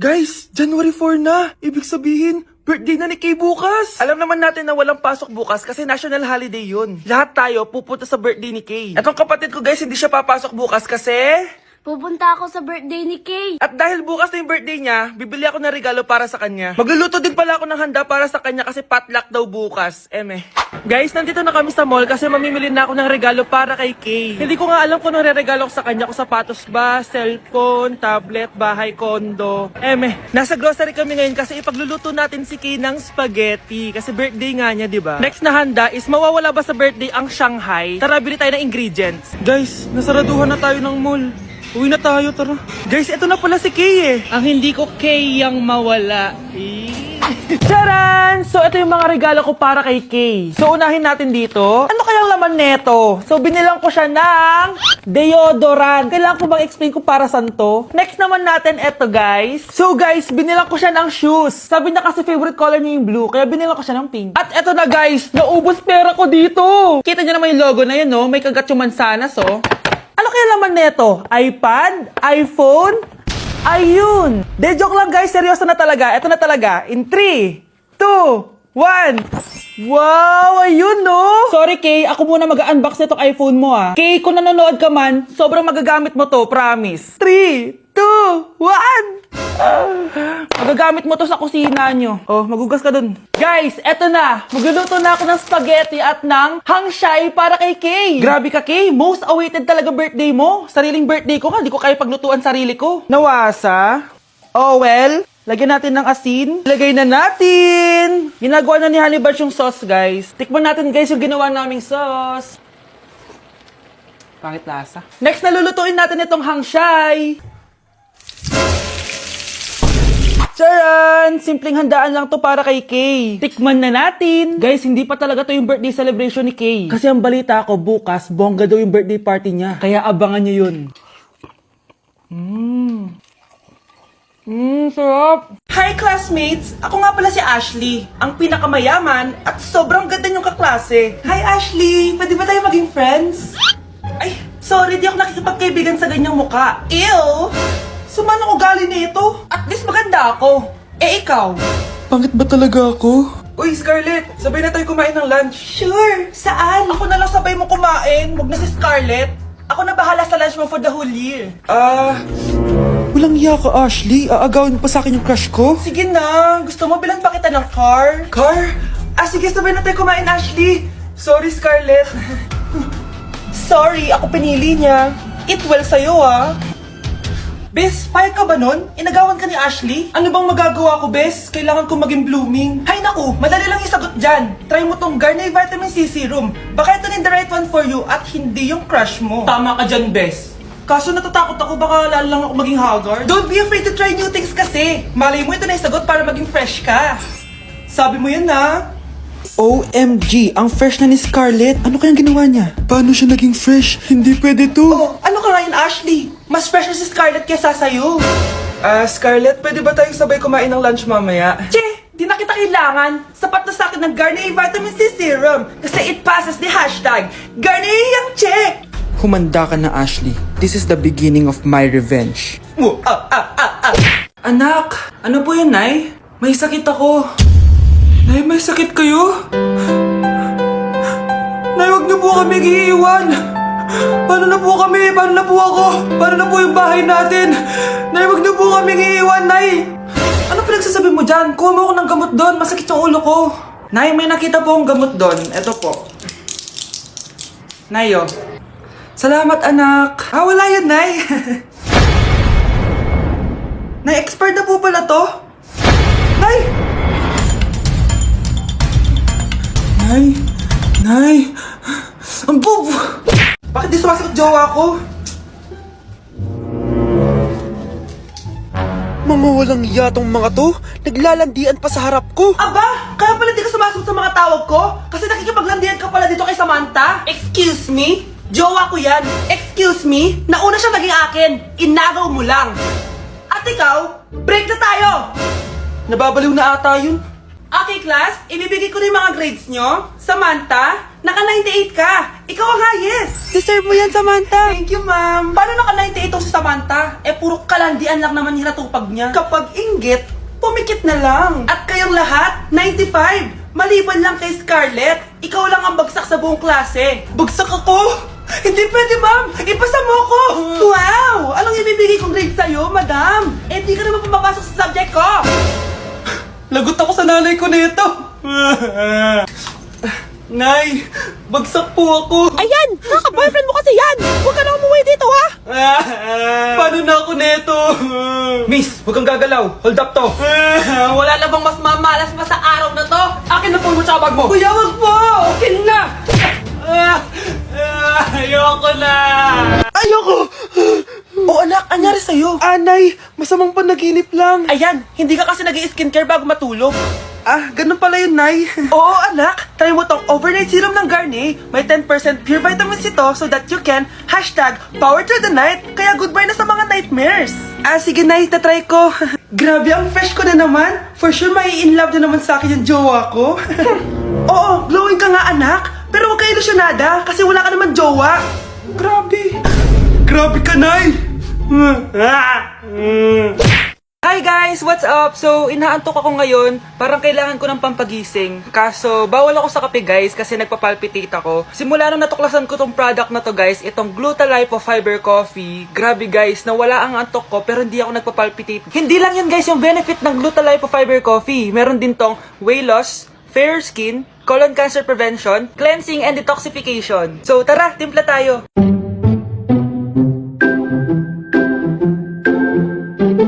Guys, January 4 na. Ibig sabihin, birthday na ni Kay bukas. Alam naman natin na walang pasok bukas kasi national holiday yun. Lahat tayo pupunta sa birthday ni Kay. Etong kapatid ko guys, hindi siya papasok bukas kasi... Pupunta ako sa birthday ni Kay. At dahil bukas na yung birthday niya, bibili ako ng regalo para sa kanya. Magluluto din pala ako ng handa para sa kanya kasi potluck daw bukas. Guys, nandito na kami sa mall kasi mamimili na ako ng regalo para kay Kay. Hindi ko nga alam kung anong re-regalo ko sa kanya. Kung sapatos ba, cellphone, tablet, bahay, kondo. Nasa grocery kami ngayon kasi ipagluluto natin si Kay ng spaghetti. Kasi birthday nga niya, di ba? Next na handa is mawawala ba sa birthday ang Shanghai? Tara, bili tayo ng ingredients. Guys, nasaraduhan na tayo ng mall. Uwi na tayo, tara. Guys, ito na pala si Kay eh. Ang hindi ko Kay yang mawala. Charan! So, ito yung mga regalo ko para kay Kay. So, unahin natin dito. Ano kayang laman neto? So, binilang ko siya ng deodorant. Kailangan ko bang explain kung para saan to? Next naman natin, ito guys. So, guys, binilang ko siya ng shoes. Sabi niya kasi favorite color niya yung blue, kaya binilang ko siya ng pink. At ito na guys, naubos pera ko dito. Kita niyo naman yung logo na yun, no? May kagat yung mansanas, oh. Ano kaya laman neto? iPad? iPhone? Ayun! De, joke lang guys, seryoso na talaga. Ito na talaga. In 3, 2, 1. Wow! Ayun no! Sorry Kay, ako muna mag-unbox nitong iPhone mo ah. Kay, kung nanonood ka man, sobrang magagamit mo to, promise. 3, 2, 1! Magagamit mo to sa kusina nyo. Oh, magugas ka dun. Guys, eto na. Magluluto na ako ng spaghetti at ng hangshai para kay Kay. Grabe ka, Kay. Most awaited talaga birthday mo. Sariling birthday ko nga. Di ko kaya paglutuan sarili ko. Nawasa? Oh, well. Lagyan natin ng asin. Lagay na natin. Ginagawa na ni Honey Bunch yung sauce, guys. Tikman natin, guys, yung ginawa naming sauce. Pangit lasa. Next, nalulutuin natin itong hangshai. Charan! Simpleng handaan lang to para kay Kay. Tikman na natin. Guys, hindi pa talaga to yung birthday celebration ni Kay. Kasi ang balita ko, bukas, bongga daw yung birthday party niya. Kaya abangan nyo yun. Sarap! Hi classmates! Ako nga pala si Ashley, ang pinakamayaman at sobrang ganda niyong kaklase. Hi Ashley! Pwede ba tayo maging friends? Ay, sorry, di ako nakikipagkaibigan sa ganyang muka. Ew! Sumanong ugali nito? At least maganda ako. Eh ikaw? Pangit ba talaga ako? Uy Scarlett, sabay na tayo kumain ng lunch. Sure! Saan? Ako na lang sabay mo kumain. Huwag na si Scarlett. Ako na bahala sa lunch mo for the whole year. Walang iya ka, Ashley. Aagawin pa sa akin yung crush ko. Sige na. Gusto mo bilan pa kita ng car? Car? Sige, sabay na tayo kumain, Ashley. Sorry, Scarlett. Sorry, ako pinili niya. Eat well sa'yo, ah. Bes, payag ka ba nun? Inagawan ka ni Ashley? Ano bang magagawa ko, Bes? Kailangan ko maging blooming. Hay naku, madali lang yung sagot dyan. Try mo tong Garnier Vitamin C Serum. Baka ito na the right one for you at hindi yung crush mo. Tama ka dyan, Bes. Kaso natatakot ako, baka lalo lang ako maging haggard. Don't be afraid to try new things kasi. Malay mo ito na yung sagot para maging fresh ka. Sabi mo yan na. OMG, ang fresh na ni Scarlett. Ano kayang ginawa niya? Paano siya naging fresh? Hindi pwede to. Oh, ano ka ngayon, Ashley? Mas fresh na si Scarlett kesa sa'yo. Scarlett, pwede ba tayong sabay kumain ng lunch mamaya? Che, di na kita kailangan. Sapat na sa akin ng Garnier Vitamin C Serum. Kasi it passes the hashtag Garnier yang check. Humanda ka na, Ashley. This is the beginning of my revenge. Anak, ano po yun, Nay? May sakit ako. Nay, may sakit kayo? Nay, huwag niyo po kami iiwan. Paano na po kami? Paano na po ako? Paano na po yung bahay natin? Nay, huwag niyo po kami iiwan, Nay. Ano pinagsasabi mo dyan? Kuha mo ako ng gamot doon. Masakit yung ulo ko. Nay, may nakita po akong gamot doon. Ito po. Nay, oh. Salamat, anak. Wala yan, Nay. Nay, expert na po pala to. Nay! Nay! Ang bobo! Bakit di sumasagot jowa ko? Mga walang yatong mga to, naglalandian pa sa harap ko. Aba! Kaya pala di ka sumasagot sa mga tawag ko? Kasi nakikipaglandian ka pala dito kay Samantha? Excuse me? Jowa ko yan. Excuse me? Nauna siya naging akin. Inagaw mo lang. At ikaw, break na tayo! Nababaliw na ata yun. Okay, class, ibibigay ko na yung mga grades nyo. Samantha, naka-98 ka. Ikaw ang highest. Deserve mo yan, Samantha. Thank you, ma'am. Paano naka-98 si Samantha? Puro kalandian lang naman hiratupag niya. Kapag inggit, pumikit na lang. At kayong lahat, 95. Maliban lang kay Scarlett. Ikaw lang ang bagsak sa buong klase. Bagsak ako? Hindi pwede, ma'am. Ipasa mo ako. Wow! Anong ibibigay kong grade sa'yo, madam? Di ka naman pumapasok sa subject ko. Lagot ako sa nanay ko nito. Nay, bagsak po ako. Ayan! Kaka-boyfriend mo kasi yan! Huwag ka na umuwi dito, ha? Paano na ako nito? Miss, huwag kang gagalaw. Hold up to. Wala na bang mas mamalas pa sa araw na to? Akin na phone mo tsaka bag mo. Kuya, wag po! Akin na! Ayoko na! Ayoko! Oh anak, anyari sa'yo? Anay, masamang panaginip lang. Ayan, hindi ka kasi nag-i-skincare bago matulog. Ganun pala yun, Nay. Oo anak, try mo tong overnight serum ng Garnier. May 10% pure vitamins ito so that you can #power through the night. Kaya goodbye na sa mga nightmares. Sige, Nay, tatry ko. Grabe, ang fresh ko na naman. For sure, may in love na naman sa akin yung jowa ko. Oo, glowing ka nga anak. Pero huwag ka ilusyonada kasi wala ka naman jowa. Grabe. Grabe ka, Nay. Hi guys! What's up? So, inaantok ako ngayon. Parang kailangan ko ng pampagising. Kaso, bawal ako sa kape guys kasi nagpapalpitate ako. Simula nung natuklasan ko tong product na to guys, itong Glutalipo Fiber Coffee. Grabe guys, nawala ang antok ko pero hindi ako nagpapalpitate. Hindi lang yun guys yung benefit ng Glutalipo Fiber Coffee. Meron din tong weight loss, fair skin, colon cancer prevention, cleansing and detoxification. So, tara, timpla tayo.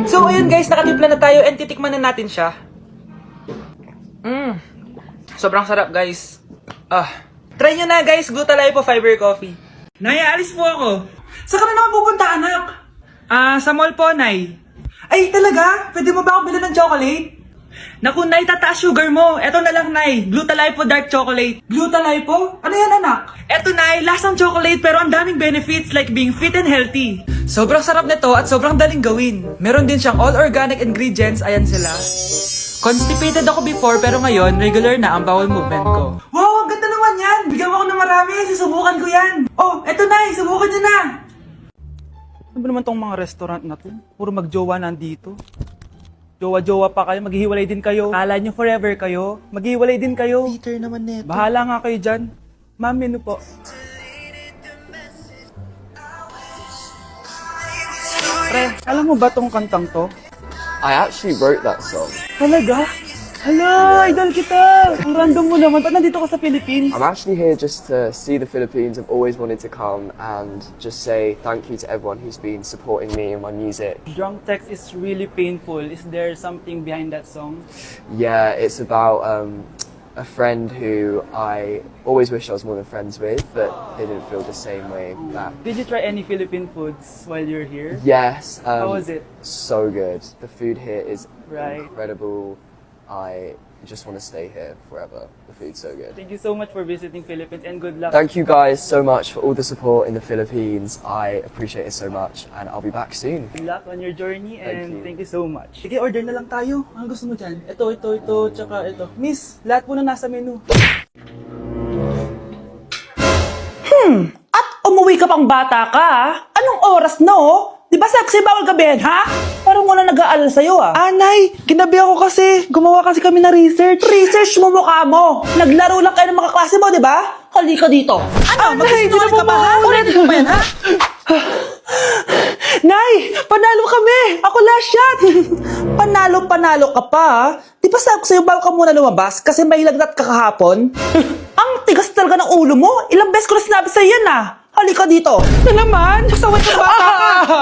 So, ayun guys, nakatimpla na tayo and titikman na natin siya. Sobrang sarap guys. Try nyo na guys, Glutalipo Fiber Coffee. Nay, alis po ako. Saan ka na naman pupunta anak? Sa mall po, Nay. Ay talaga? Pwede mo ba ako bilhin ng chocolate? Naku, Nay, tataas sugar mo. Eto na lang, Nay. Glutalipo Dark Chocolate. Glutalipo? Ano yan anak? Eto, Nay, lasang chocolate pero ang daming benefits like being fit and healthy. Sobrang sarap nito at sobrang daling gawin. Meron din siyang all organic ingredients, ayan sila. Constipated ako before pero ngayon, regular na ang bowel movement ko. Wow, ang ganda naman yan! Bigyan mo ako ng marami, susubukan ko yan! Oh, eto na, subukan nyo na! Ano ba naman tong mga restaurant na to? Puro magjowa nandito. Jowa-jowa pa kayo, maghihiwalay din kayo. Kala nyo forever kayo, maghihiwalay din kayo. Peter naman neto. Bahala nga kayo dyan. Ma'am, menu po. Pre, alam mo ba tong kantang to? I actually wrote that song. Talaga? Hala, idol kita! Ang random mo naman. Ba't nandito ka sa Philippines? I'm actually here just to see the Philippines. I've always wanted to come and just say thank you to everyone who's been supporting me and my music. Drunk text is really painful. Is there something behind that song? Yeah, it's about a friend who I always wish I was more than friends with, but they didn't feel the same way back. Did you try any Philippine foods while you're here? Yes. How was it? So good. The food here is Right. incredible. I just want to stay here forever. The food's so good. Thank you so much for visiting Philippines and good luck. Thank you guys so much for all the support in the Philippines. I appreciate it so much and I'll be back soon. Good luck on your journey and you. thank you so much. Sige, order na lang tayo. Ano gusto mo dyan? Ito, tsaka ito. Miss, lahat po na nasa menu. At umuwi ka pang bata ka, Anong oras na Di ba saksi bawal gabihin, ha? Parang wala nag-aalala sa'yo, Anay, ginabi ako kasi. Gumawa kasi kami na research. Research mo mukha mo. Naglaro lang kayo ng mga klase mo, di ba? Halika dito. Ano, magsisinungaling ka ba, ha? Ulitin mo ba yan, ha? Nay, panalo kami. Ako last shot. Panalo ka pa, ha? Di ba sabi ko sa'yo bawal ka muna lumabas kasi may lagnat ka kahapon? Ang tigas talaga ng ulo mo. Ilang beses ko na sinabi sa'yo yan, Halika dito. Na naman? Pasaway ka bata ka.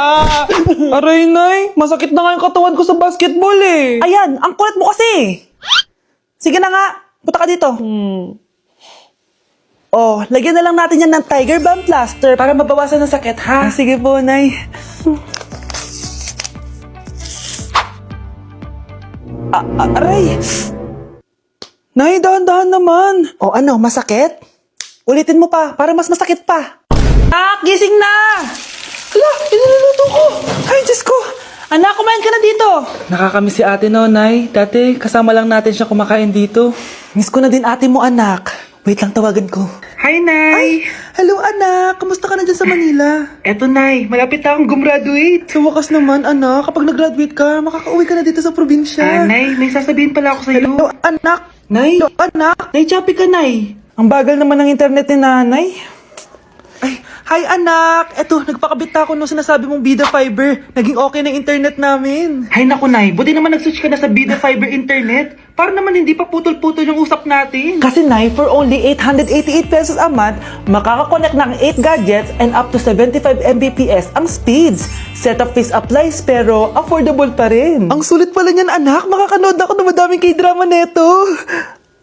Aray, Nay. Masakit na nga yung katawan ko sa basketball eh. Ayan, ang kulit mo kasi. Sige na nga, punta ka dito. Oh, lagyan na lang natin yan ng Tiger Balm plaster para mabawasan ng sakit, ha? Sige po, Nay. Aray! Nay, dahan-dahan naman. O ano, masakit? Ulitin mo pa, para mas masakit pa. Gising na! Hala, iniluluto ko. Ay, Diyos ko. Anak, kumain ka na dito. Nakakamiss si ate no, Nay. Dati, kasama lang natin siya kumakain dito. Miss ko na din ate mo, anak. Wait lang, tawagan ko. Hi, Nay! Hello, anak. Kamusta ka na dyan sa Manila? Eto, Nay. Malapit na akong gumraduate. Sa wakas naman, anak. Kapag nag-graduate ka, makakauwi ka na dito sa probinsya. Nay, may sasabihin pala ako sa'yo. Hello, anak. Nay! Hello, anak. Nay, choppy ka, Nay. Ang bagal naman ng internet ni Nanay. Ay, hi, anak. Eto, nagpakabit na ako nung sinasabi mong Bida Fiber. Naging okay na internet namin. Hay naku, Nay. Buti naman nag-switch ka na sa Bida Fiber Internet. Para naman hindi pa putol-putol yung usap natin. Kasi, Nay, for only 888 pesos a month, makakakonect ng 8 gadgets and up to 75 Mbps ang speeds. Setup fees applies pero affordable pa rin. Ang sulit pala niyan, anak. Makakanood ako ng madaming K-drama neto.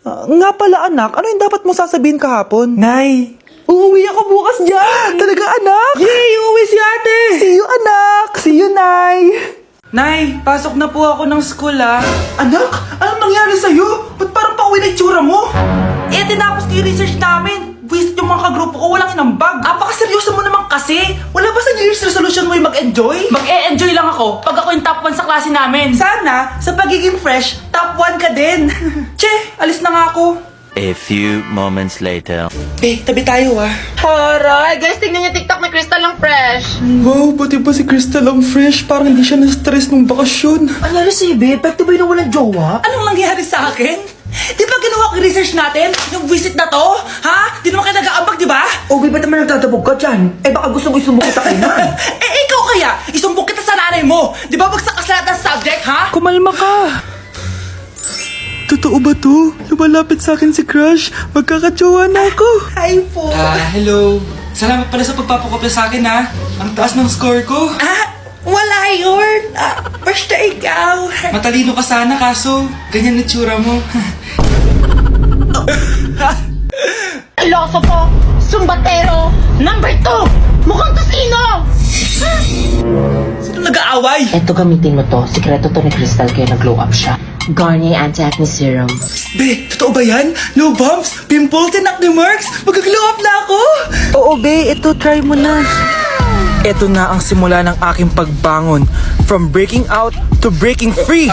Nga pala, anak. Ano yung dapat mo sasabihin kahapon? Nay, uuwi ako bukas dyan. Talaga, anak? Yay! Uuwi si ate! See you, anak! See you, Nay! Nay, pasok na po ako ng school, ah. Anak, anong nangyari sa'yo? Ba't parang pauwi na itsura mo? Eh, tinapos ko yung research namin. Visit yung mga kagrupo ko, walang inambag. Apakaseryoso mo naman kasi. Wala ba sa New Year's resolution mo yung mag-enjoy? Mag-e-enjoy lang ako pag ako yung top 1 sa klase namin. Sana, sa pagiging fresh, top 1 ka din. Che, alis na nga ako. A few moments later. Eh, tabi tayo, ah. Aray, guys, tingnan niyo TikTok, may crystal lang fresh. Wow, buti ba si Crystal ang fresh? Parang hindi siya na-stress nung bakasyon. Anyari si Ibe? Epekto ba yun na walang jowa? Anong nangyari sa akin? Di ba ginawa ko yung research natin? Yung visit na to? Ha? Di naman kayo nag-aambag, di ba? Okay, ba't naman nagtatabog ka dyan? Eh baka gusto mo isumbong kita kay Nan. Eh, ikaw kaya? Isumbong kita sa nanay mo. Di ba bagsak ka sa lahat ng subject, ha? Kumalma ka. Totoo ba to? Lumalapit sa akin si Crush. Magkakatsawa na ako. Hi po. Hello. Salamat pala sa pagpapakopya sa akin, ha. Ang taas ng score ko. Wala yun. Basta ikaw. Matalino ka sana, kaso ganyan na tsura mo. Filosofo, sumbatero, number 2, mukhang kasino. Sino nag-aaway? Eto, gamitin mo to. Sikreto to ni Crystal kaya nag-glow up siya. Garnier Anti-Acne Serum. Be, totoo ba yan? No bumps, pimples, and acne marks? Mag-glow up na ako! Oo, be. Ito, try mo na. Ito na ang simula ng aking pagbangon. From breaking out to breaking free.